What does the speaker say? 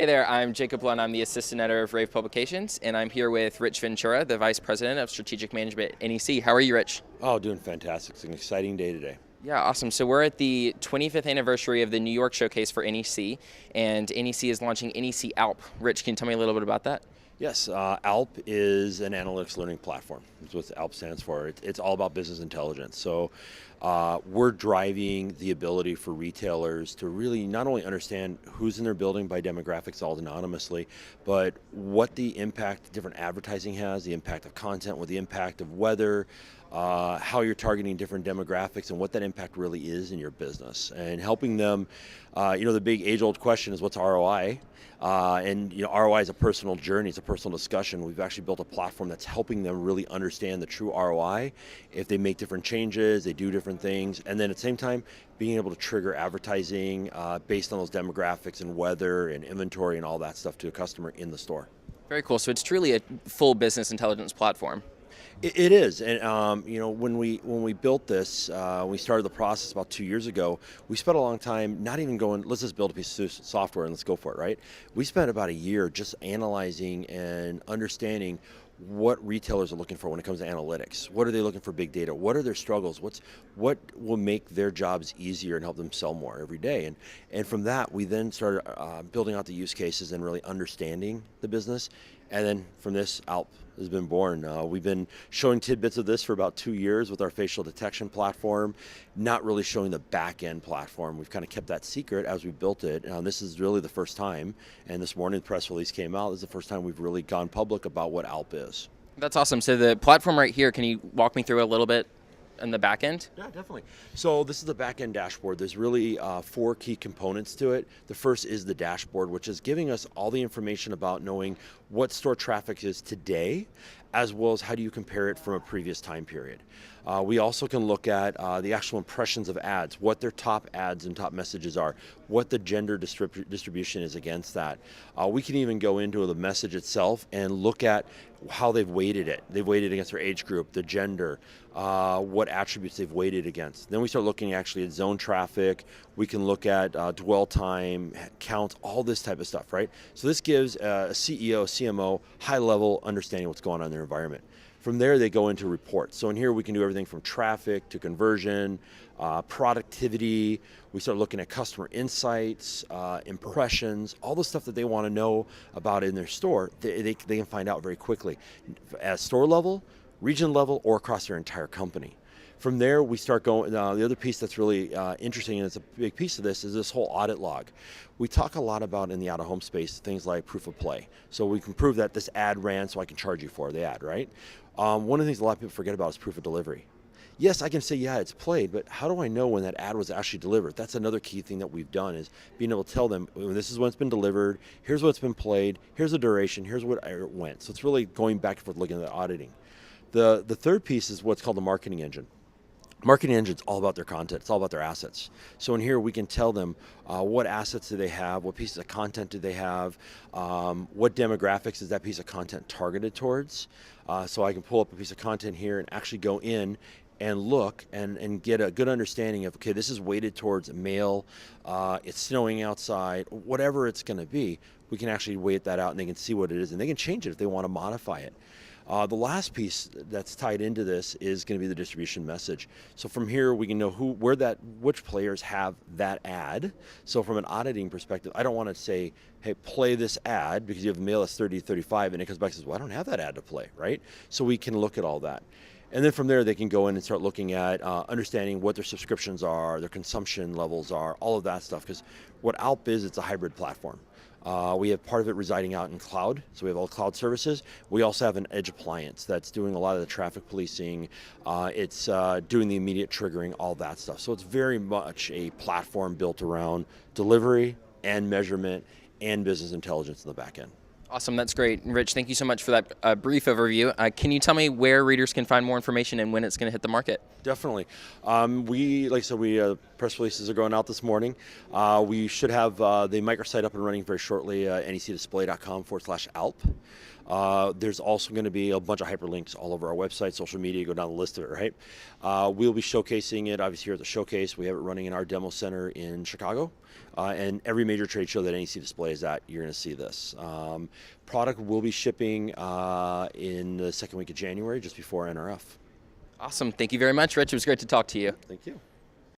Hey there, I'm Jacob Blount. I'm the assistant editor of Rave Publications, and I'm here with Rich Ventura, the vice president of strategic management at NEC. How are you, Rich? Oh, doing fantastic. It's an exciting day today. Yeah, awesome. So we're at the 25th anniversary of the New York showcase for NEC, and NEC is launching NEC ALP. Rich, can you tell me a little bit about that? Yes, ALP is an analytics learning platform. That's what ALP stands for. It's all about business intelligence. So we're driving the ability for retailers to really not only understand who's in their building by demographics all anonymously, but what the impact different advertising has, the impact of content, what the impact of weather, how you're targeting different demographics, and what that impact really is in your business, and helping them. The big age-old question is what's ROI, and ROI is a personal journey, it's a personal discussion. We've actually built a platform that's helping them really understand the true ROI if they make different changes, they do different things, and then at the same time being able to trigger advertising based on those demographics and weather and inventory and all that stuff to a customer in the store. Very cool. So it's truly a full business intelligence platform. It is, and when we built this, we started the process about 2 years ago. We spent a long time not even going, let's just build a piece of software and let's go for it, right? We spent about a year just analyzing and understanding what retailers are looking for when it comes to analytics. What are they looking for big data? What are their struggles? What will make their jobs easier and help them sell more every day? And from that, we then started building out the use cases and really understanding the business. And then from this, ALP has been born. We've been showing tidbits of this for about 2 years with our facial detection platform, not really showing the back end platform. We've kind of kept that secret as we built it. This is really the first time, and this morning the press release came out. This is the first time we've really gone public about what ALP is. That's awesome. So the platform right here, can you walk me through a little bit in the back end? Yeah, definitely. So this is the back-end dashboard. There's really 4 key components to it. The first is the dashboard, which is giving us all the information about knowing what store traffic is today, as well as how do you compare it from a previous time period. We also can look at the actual impressions of ads, what their top ads and top messages are, what the gender distribution is against that. We can even go into the message itself and look at how they've weighted it. They've weighted against their age group, the gender, what attributes they've weighted against. Then we start looking actually at zone traffic. We can look at dwell time, counts, all this type of stuff, right? So this gives a CEO, CMO, high-level understanding of what's going on in their environment. From there, they go into reports. So in here, we can do everything from traffic to conversion, productivity. We start looking at customer insights, impressions, all the stuff that they want to know about in their store. They can find out very quickly at store level, region level, or across their entire company. From there, we start going, the other piece that's really interesting, and it's a big piece of this, is this whole audit log. We talk a lot about in the out-of-home space, things like proof of play. So we can prove that this ad ran so I can charge you for the ad, right? One of the things a lot of people forget about is proof of delivery. Yes, I can say, yeah, it's played, but how do I know when that ad was actually delivered? That's another key thing that we've done, is being able to tell them, this is when it's been delivered, here's what's been played, here's the duration, here's what it went. So it's really going back and forth looking at the auditing. The third piece is what's called the marketing engine. Marketing engine's all about their content. It's all about their assets. So in here, we can tell them what assets do they have, what pieces of content do they have, what demographics is that piece of content targeted towards. So I can pull up a piece of content here and actually go in and look and get a good understanding of, okay, this is weighted towards male, it's snowing outside, whatever it's going to be. We can actually weight that out, and they can see what it is, and they can change it if they want to modify it. The last piece that's tied into this is going to be the distribution message. So from here, we can know which players have that ad. So from an auditing perspective, I don't want to say, hey, play this ad because you have a male that's 30 to 35, and it comes back and says, well, I don't have that ad to play, right? So we can look at all that. And then from there, they can go in and start looking at understanding what their subscriptions are, their consumption levels are, all of that stuff. Because what ALP is, it's a hybrid platform. We have part of it residing out in cloud, so we have all cloud services. We also have an edge appliance that's doing a lot of the traffic policing. It's doing the immediate triggering, all that stuff. So it's very much a platform built around delivery and measurement and business intelligence in the back end. Awesome, that's great. Rich, thank you so much for that brief overview. Can you tell me where readers can find more information and when it's going to hit the market? Definitely. Like I said, press releases are going out this morning. We should have the microsite up and running very shortly, necdisplay.com/ALP. There's also going to be a bunch of hyperlinks all over our website, social media, go down the list of it, right? We'll be showcasing it, obviously, here at the showcase. We have it running in our demo center in Chicago. and every major trade show that NEC displays at, you're going to see this. Product will be shipping in the second week of January, just before NRF. Awesome. Thank you very much, Rich. It was great to talk to you. Thank you.